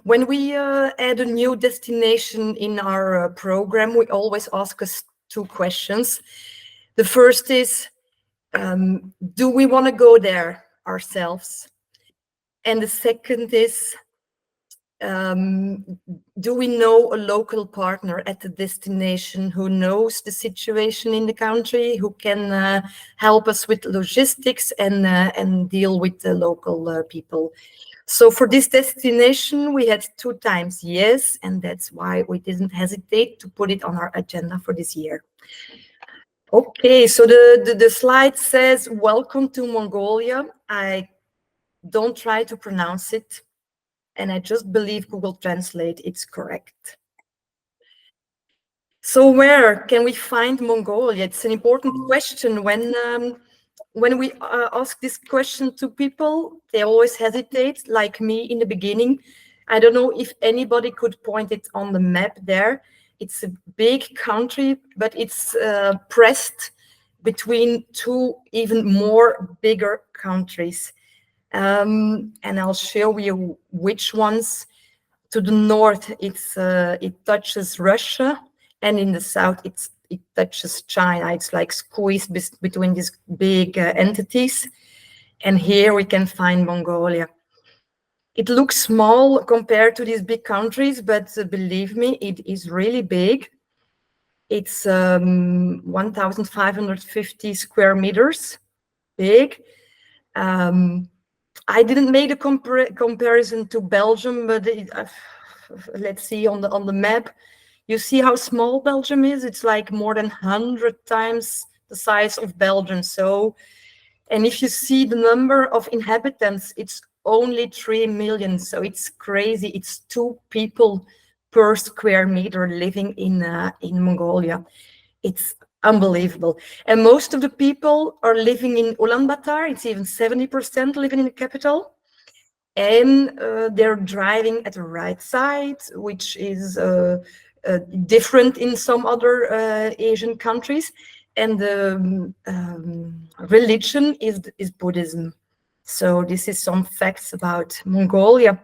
When we add a new destination in our program, we always ask us two questions. The first is, do we want to go there ourselves? And the second is, do we know a local partner at the destination who knows the situation in the country, who can help us with logistics and deal with the local people? So for this destination, we had 2 times yes, and that's why we didn't hesitate to put it on our agenda for this year. Okay, so the slide says, welcome to Mongolia. I don't try to pronounce it, and I just believe Google Translate it's correct. So where can we find Mongolia? It's an important question. When we ask this question to people, they always hesitate, like me in the beginning. I don't know if anybody could point it on the map there. It's a big country, but it's pressed between 2 even more bigger countries. And I'll show you which ones. To the north, it touches Russia, and in the south, it touches China. It's like squeezed between these big entities. And here we can find Mongolia. It looks small compared to these big countries, but believe me, it is really big. It's 1,550 square meters big. I didn't make a comparison to Belgium, but let's see on the map. You see how small Belgium is? It's like more than 100 times the size of Belgium. So, and if you see the number of inhabitants, it's only 3 million. So it's crazy. It's 2 people per square meter living in Mongolia. It's unbelievable. And most of the people are living in Ulaanbaatar. It's even 70% living in the capital. And they're driving at the right side, which is different in some other Asian countries. And the religion is Buddhism. So this is some facts about Mongolia.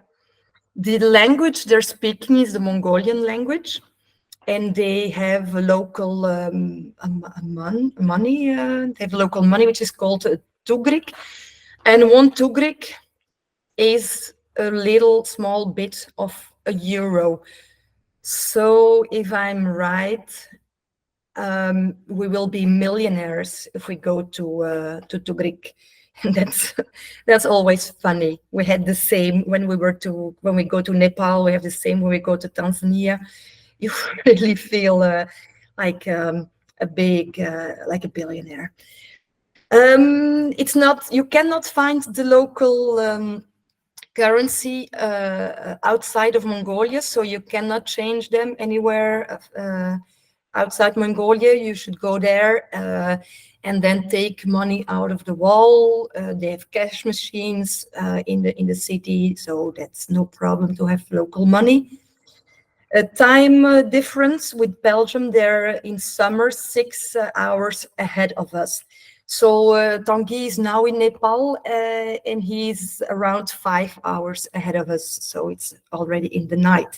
The language they're speaking is the Mongolian language. And they have a local money. They have local money, which is called tugrik. And 1 tugrik is a little small bit of a euro. So if I'm right, we will be millionaires if we go to tugrik. And that's always funny. We had the same when we go to Nepal. We have the same when we go to Tanzania. You really feel like a billionaire. It's not, you cannot find the local currency outside of Mongolia, so you cannot change them anywhere outside Mongolia. You should go there and then take money out of the wall. They have cash machines in the city, so that's no problem to have local money. A time difference with Belgium, they're in summer 6 hours ahead of us. So Tanguy is now in Nepal and he's around 5 hours ahead of us. So it's already in the night.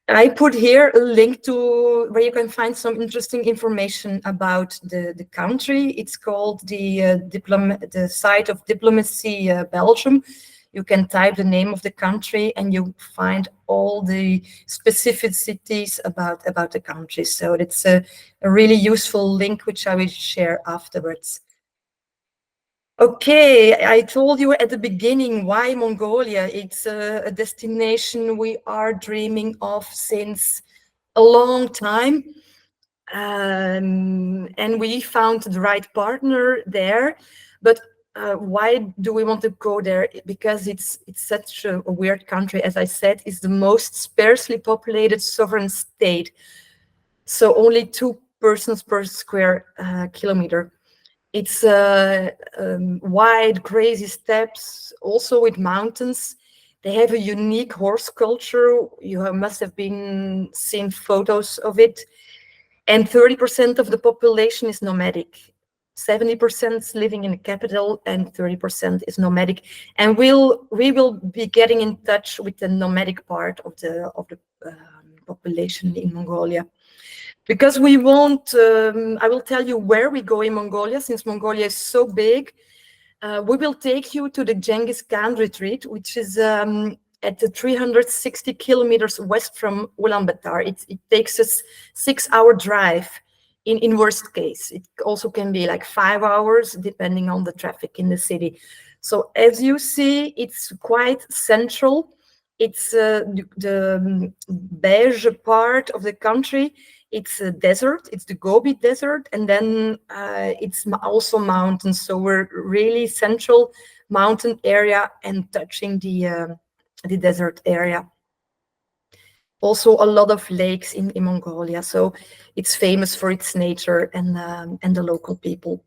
I put here a link to where you can find some interesting information about the country. It's called the site of Diplomacy Belgium. You can type the name of the country and you find all the specificities about the country. So it's a really useful link, which I will share afterwards. Okay, I told you at the beginning why Mongolia. It's a destination we are dreaming of since a long time. And we found the right partner there. But why do we want to go there? Because it's such a weird country. As I said, it's the most sparsely populated sovereign state. So only 2 persons per square kilometer. It's wide, crazy steppes, also with mountains. They have a unique horse culture. You must have seen photos of it. And 30% of the population is nomadic. 70% living in the capital, and 30% is nomadic. And we will be getting in touch with the nomadic part of the population in Mongolia. Because we won't, I will tell you where we go in Mongolia, since Mongolia is so big. We will take you to the Genghis Khan retreat, which is at the 360 kilometers west from Ulaanbaatar. It takes us 6-hour drive in worst case. It also can be like 5 hours, depending on the traffic in the city. So as you see, it's quite central. It's the beige part of the country. It's a desert, it's the Gobi Desert, and then it's also mountains. So we're really central mountain area and touching the desert area. Also a lot of lakes in Mongolia, so it's famous for its nature and the local people.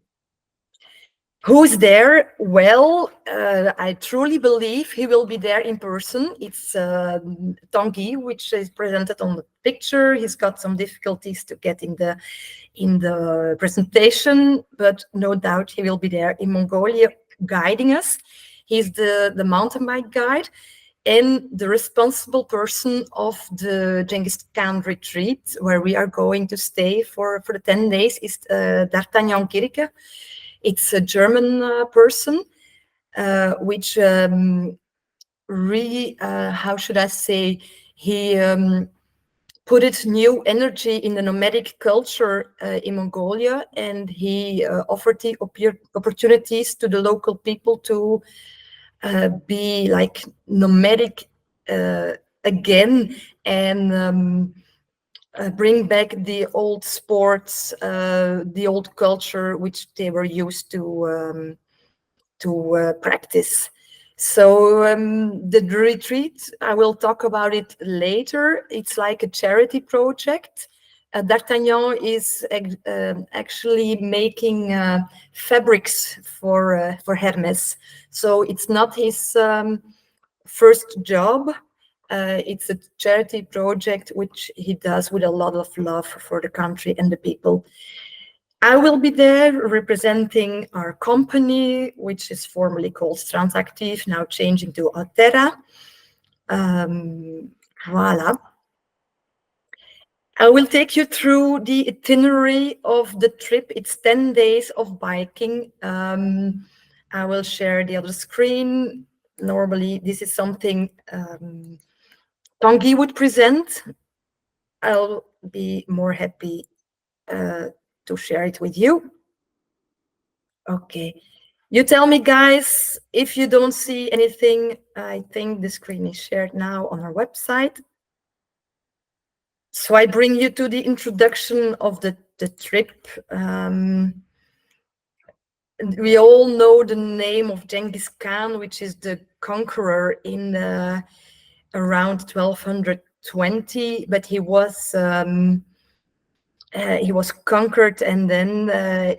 Who's there? Well, I truly believe he will be there in person. It's Tanguy, which is presented on the picture. He's got some difficulties to get in the presentation, but no doubt he will be there in Mongolia guiding us. He's the mountain bike guide and the responsible person of the Genghis Khan retreat, where we are going to stay for the 10 days, is D'Artagnan Kirke. It's a German person, which really, how should I say, he put its new energy in the nomadic culture in Mongolia, and he offered the opportunities to the local people to be like nomadic again, and bring back the old sports, the old culture which they were used to practice. So the retreat, I will talk about it later. It's like a charity project. D'Artagnan is actually making fabrics for Hermes. So it's not his first job. It's a charity project which he does with a lot of love for the country and the people. I will be there representing our company, which is formerly called Transactive, now changing to Altera. Voila. I will take you through the itinerary of the trip. It's 10 days of biking. I will share the other screen. Normally, this is something Tanguy would present. I'll be more happy to share it with you. Okay. You tell me, guys, if you don't see anything. I think the screen is shared now on our website. So I bring you to the introduction of the trip. We all know the name of Genghis Khan, which is the conqueror in around 1220, but he was conquered, and then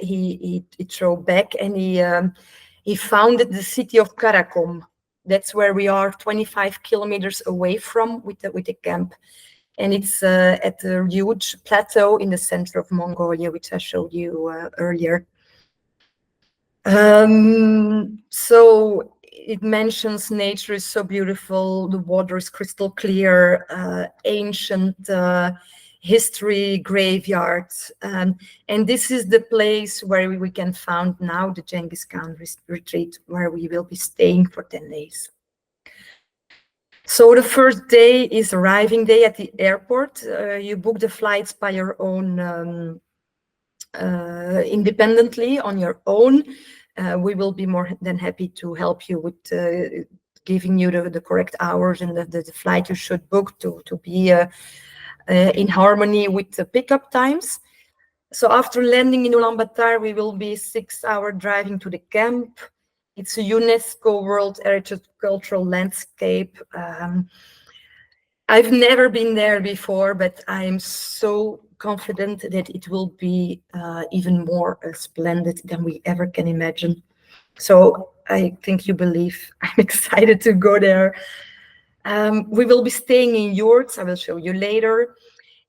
he drove back, and he founded the city of Karakum. That's where we are, 25 kilometers away from with the camp. And it's at a huge plateau in the center of Mongolia, which I showed you earlier. So it mentions nature is so beautiful, the water is crystal clear, ancient history, graveyards, and this is the place where we can find now the Genghis Khan retreat, where we will be staying for 10 days. So the first day is arriving day at the airport. You book the flights by your own, independently on your own. We will be more than happy to help you with giving you the correct hours and the flight you should book to be in harmony with the pickup times. So after landing in Ulaanbaatar, we will be 6-hour driving to the camp. It's a UNESCO World Heritage Cultural Landscape. I've never been there before, but I'm so confident that it will be even more splendid than we ever can imagine. So I think you believe I'm excited to go there. We will be staying in yurts. I will show you later.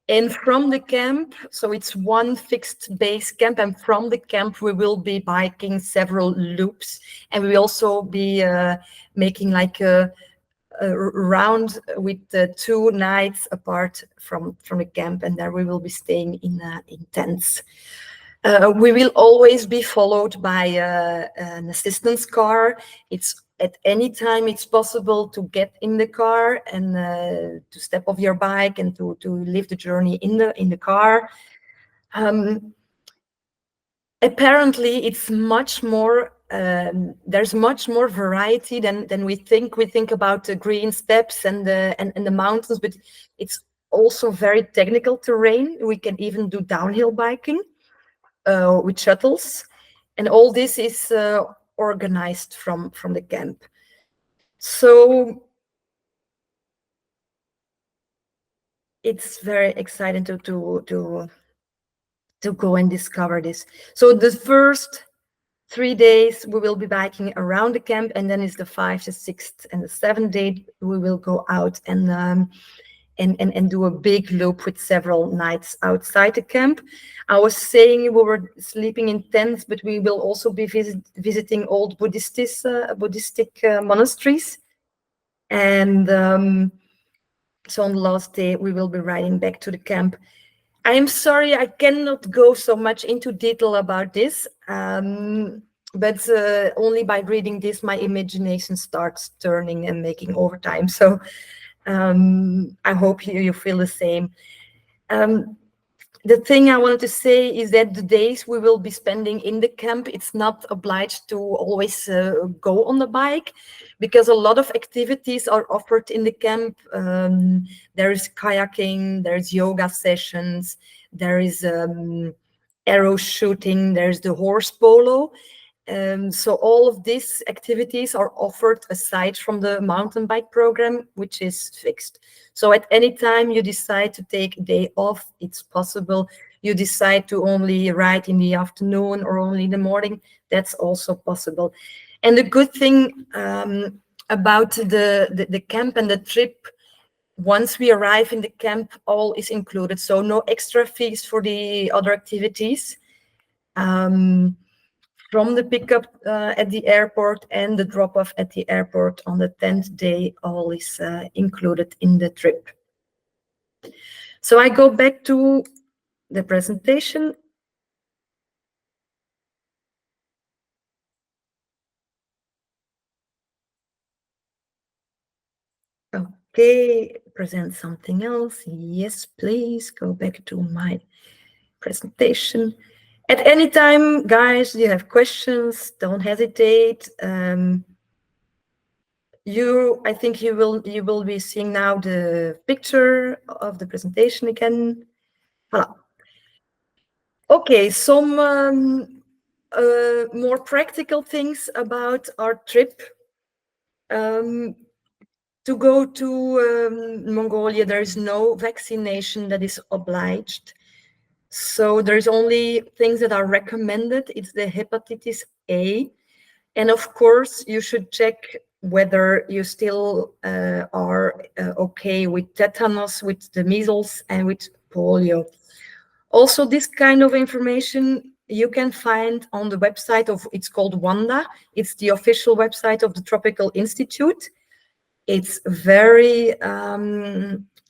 And from the camp, so it's one fixed base camp, and from the camp we will be biking several loops, and we will also be making like a round with 2 nights apart from the camp, and there we will be staying in tents. We will always be followed by an assistance car. It's at any time it's possible to get in the car and to step off your bike and to live the journey in the car. Apparently, it's much more. There's much more variety than we think. We think about the green steppes and the mountains, but it's also very technical terrain. We can even do downhill biking with shuttles, and all this is organized from the camp. So it's very exciting to go and discover this. So the first 3 days we will be biking around the camp, and then is the 5th, the 6th, and the 7th day we will go out and do a big loop with several nights outside the camp. I was saying we were sleeping in tents, but we will also be visiting old Buddhistic monasteries. And so on the last day, we will be riding back to the camp. I am sorry, I cannot go so much into detail about this, but only by reading this, my imagination starts turning and making overtime. So I hope you feel the same. The thing I wanted to say is that the days we will be spending in the camp, it's not obliged to always go on the bike, because a lot of activities are offered in the camp. There is kayaking, there's yoga sessions, there is arrow shooting, there's the horse polo. So all of these activities are offered aside from the mountain bike program, which is fixed. So at any time you decide to take a day off, it's possible. You decide to only ride in the afternoon or only in the morning, that's also possible. And the good thing about the camp and the trip, once we arrive in the camp, all is included. So no extra fees for the other activities. From the pickup at the airport and the drop-off at the airport on the 10th day, all is included in the trip. So I go back to the presentation. Okay, present something else. Yes, please go back to my presentation. At any time, guys, you have questions, don't hesitate. I think you will be seeing now the picture of the presentation again. Voilà. Okay, some more practical things about our trip. To go to Mongolia, there is no vaccination that is obliged. So there's only things that are recommended. It's the hepatitis A. And of course, you should check whether you still are okay with tetanus, with the measles, and with polio. Also, this kind of information you can find on the website of, it's called WANDA. It's the official website of the Tropical Institute. It's very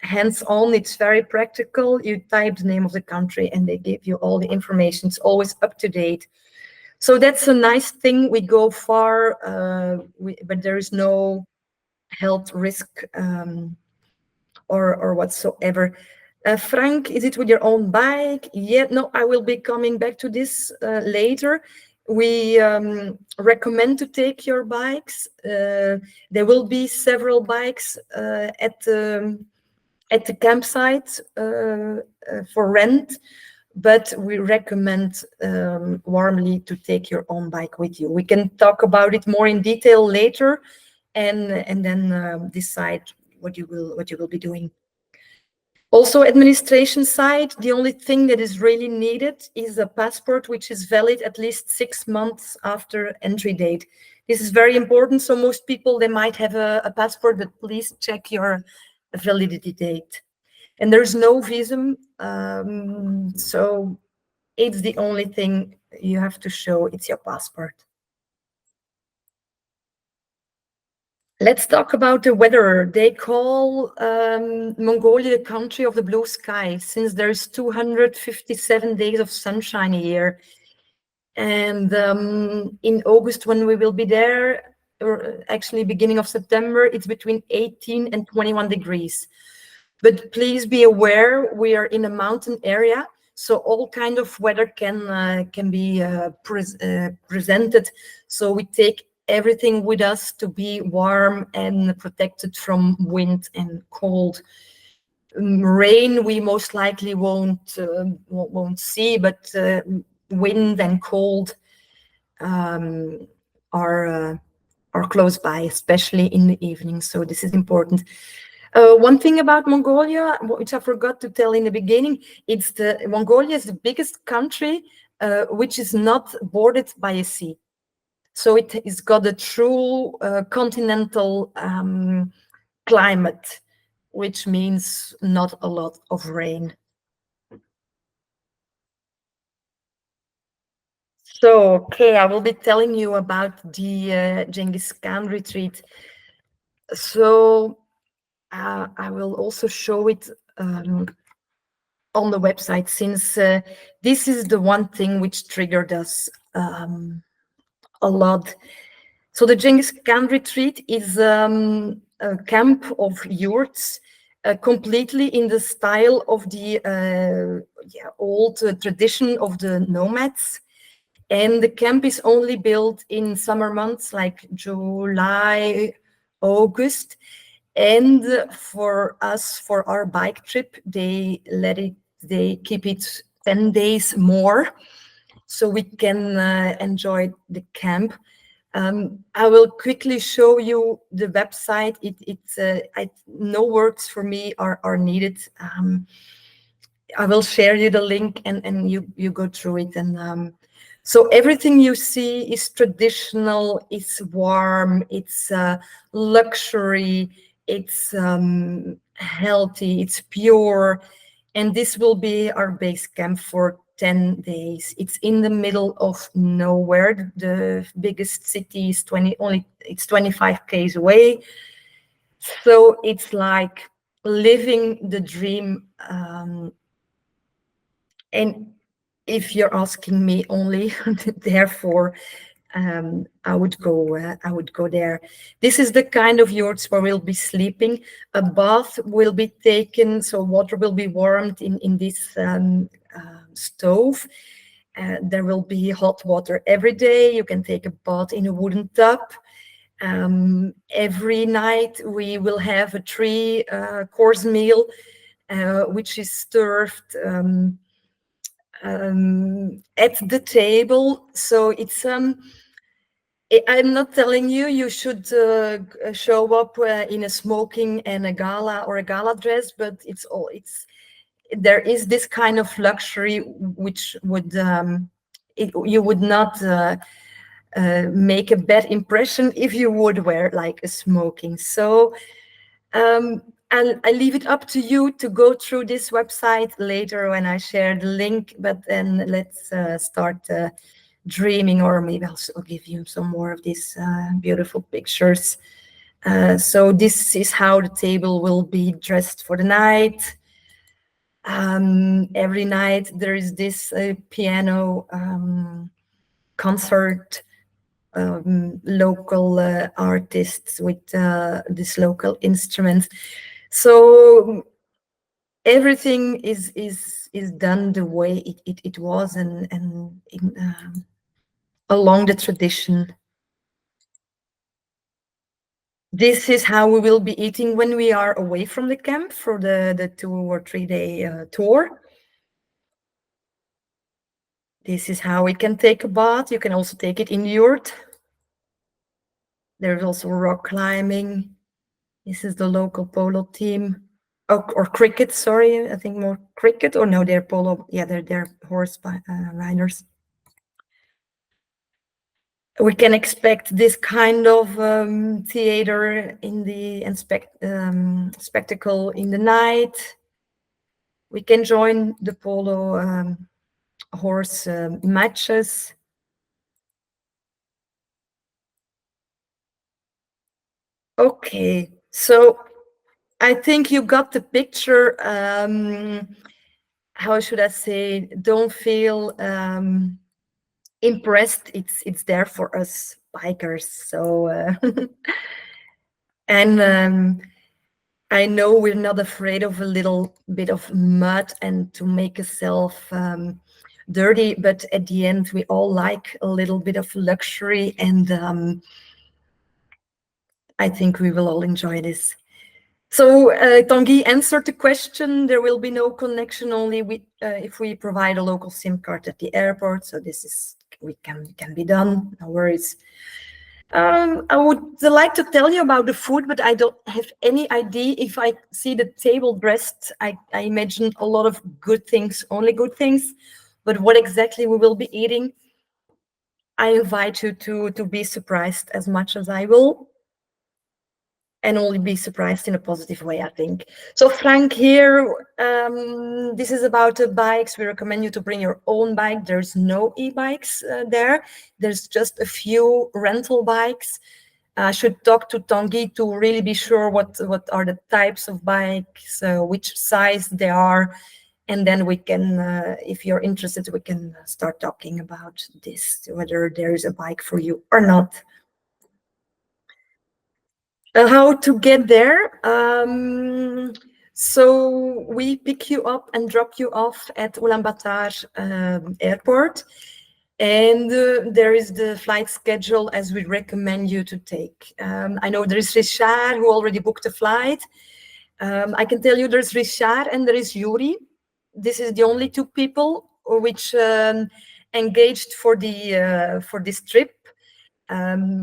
hands-on, it's very practical. You type the name of the country and they give you all the information. It's always up to date. So that's a nice thing. We go far, but there is no health risk or whatsoever. Frank, is it with your own bike? Yeah, no, I will be coming back to this later. We recommend to take your bikes. There will be several bikes at the campsite for rent, but we recommend warmly to take your own bike with you. We can talk about it more in detail later, and then decide what you will be doing. Also, administration side, the only thing that is really needed is a passport, which is valid at least 6 months after entry date. This is very important. So most people, they might have a passport, but please check your validity date. and there's no visum, so it's the only thing you have to show, it's your passport. Let's talk about the weather. They call Mongolia the country of the blue sky, since there's 257 days of sunshine a year. And in August, when we will be there, or actually beginning of September, it's between 18 and 21 degrees. But please be aware, we are in a mountain area, so all kind of weather can be presented. So we take everything with us to be warm and protected from wind and cold. Rain we most likely won't see, but wind and cold are close by, especially in the evening. So this is important. One thing about Mongolia, which I forgot to tell in the beginning, Mongolia is the biggest country which is not bordered by a sea. So it has got a true continental climate, which means not a lot of rain. So, okay, I will be telling you about the Genghis Khan retreat. So I will also show it on the website, since this is the one thing which triggered us a lot. So the Genghis Khan retreat is a camp of yurts, completely in the style of the old tradition of the nomads. And the camp is only built in summer months like July, August. And for us, for our bike trip, they keep it 10 days more, so we can enjoy the camp. I will quickly show you the website. No words for me are needed. I will share you the link, and you go through it. And so everything you see is traditional, it's warm, it's luxury, it's healthy, it's pure. And this will be our base camp for 10 days. It's in the middle of nowhere. The biggest city is 25 k's away. So it's like living the dream. And if you're asking me only, therefore, I would go there. This is the kind of yurts where we'll be sleeping. A bath will be taken, so water will be warmed in this stove. There will be hot water every day. You can take a bath in a wooden tub. Every night we will have a three-course meal, which is served at the table. So it's I'm not telling you should show up in a smoking and a gala dress, but there is this kind of luxury which would you would not make a bad impression if you would wear like a smoking. So I leave it up to you to go through this website later when I share the link, but then let's start dreaming, or maybe I'll give you some more of these beautiful pictures. So this is how the table will be dressed for the night. Every night there is this piano concert, local artists with this local instruments. So everything is done the way it was, and along the tradition. This is how we will be eating when we are away from the camp for the 2 or 3 day tour. This is how we can take a bath. You can also take it in the yurt. There's also rock climbing. This is the local polo team. Oh, or cricket, sorry, I think more cricket. Or no, they're polo. Yeah, they're horse riders. We can expect this kind of theater in the spectacle in the night. We can join the polo horse matches. Okay, so I think you got the picture. How should I say? Don't feel impressed. It's there for us bikers. So and I know we're not afraid of a little bit of mud and to make ourselves dirty, but at the end we all like a little bit of luxury, and I think we will all enjoy this. So Tanguy answered the question. There will be no connection only if we provide a local SIM card at the airport. So this can be done. No worries. I would like to tell you about the food, but I don't have any idea. If I see the table dressed, I imagine a lot of good things, only good things. But what exactly we will be eating, I invite you to be surprised as much as I will. And only be surprised in a positive way, I think. So Frank here, this is about the bikes. We recommend you to bring your own bike. There's no e-bikes there. There's just a few rental bikes. I should talk to Tanguy to really be sure what are the types of bikes, which size they are. And then we can, if you're interested, we can start talking about this, whether there is a bike for you or not. How to get there? So we pick you up and drop you off at Ulaanbaatar airport, and there is the flight schedule as we recommend you to take. I know there is Richard who already booked a flight. I can tell you there's Richard and there is Yuri. This is the only two people which engaged for this trip.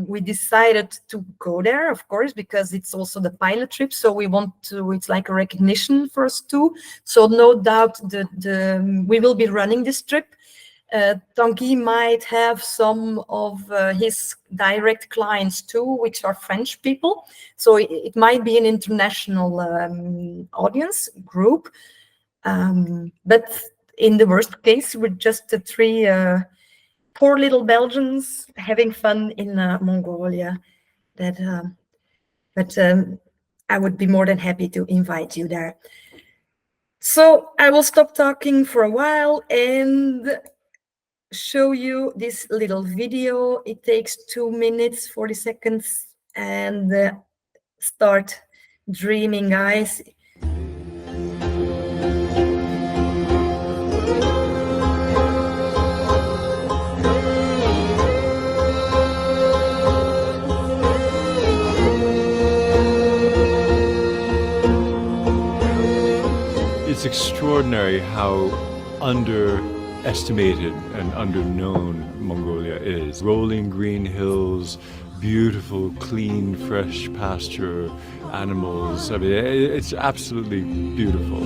We decided to go there, of course, because it's also the pilot trip. So we want to, it's like a recognition for us too. So no doubt we will be running this trip. Tanguy might have some of his direct clients too, which are French people. So it might be an international audience group. But in the worst case, we're just the three poor little Belgians having fun in Mongolia. But I would be more than happy to invite you there. So I will stop talking for a while and show you this little video. It takes 2 minutes, 40 seconds, and start dreaming, guys. It's extraordinary how underestimated and underknown Mongolia is. Rolling green hills, beautiful, clean, fresh pasture, animals. I mean, it's absolutely beautiful.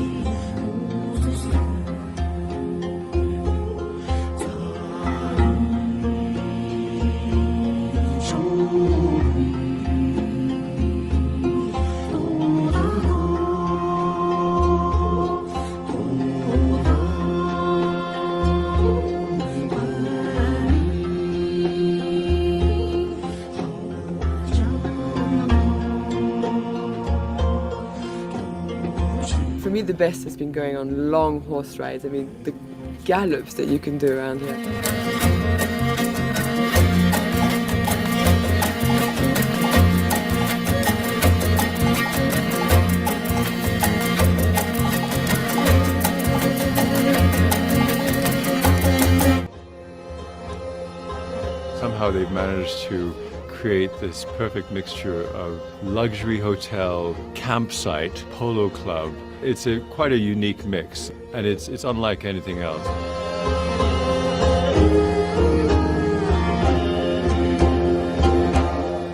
For me, the best has been going on long horse rides. I mean, the gallops that you can do around here. Somehow they've managed to create this perfect mixture of luxury hotel, campsite, polo club. It's quite a unique mix, and it's unlike anything else.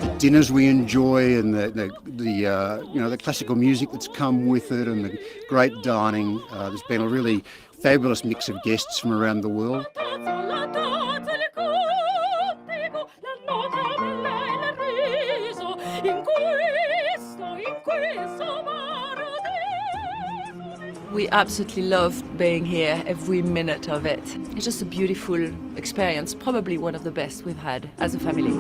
The dinners we enjoy, and the classical music that's come with it, and the great dining. There's been a really fabulous mix of guests from around the world. We absolutely loved being here, every minute of it. It's just a beautiful experience, probably one of the best we've had as a family.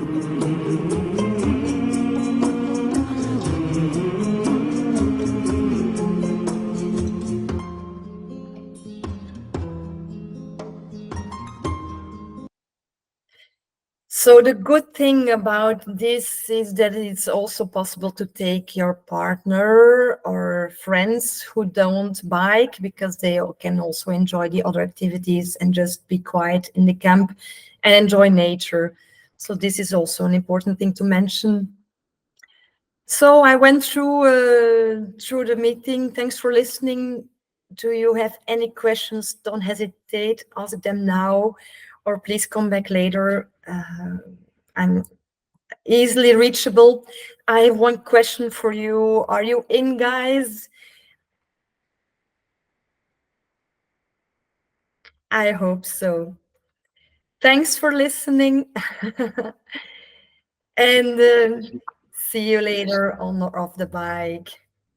So the good thing about this is that it's also possible to take your partner or friends who don't bike, because they can also enjoy the other activities and just be quiet in the camp and enjoy nature. So this is also an important thing to mention. So I went through the meeting. Thanks for listening. Do you have any questions? Don't hesitate, ask them now, or please come back later. I'm easily reachable. I have one question for you. Are you in, guys? I hope so. Thanks for listening. And see you later on or off the bike.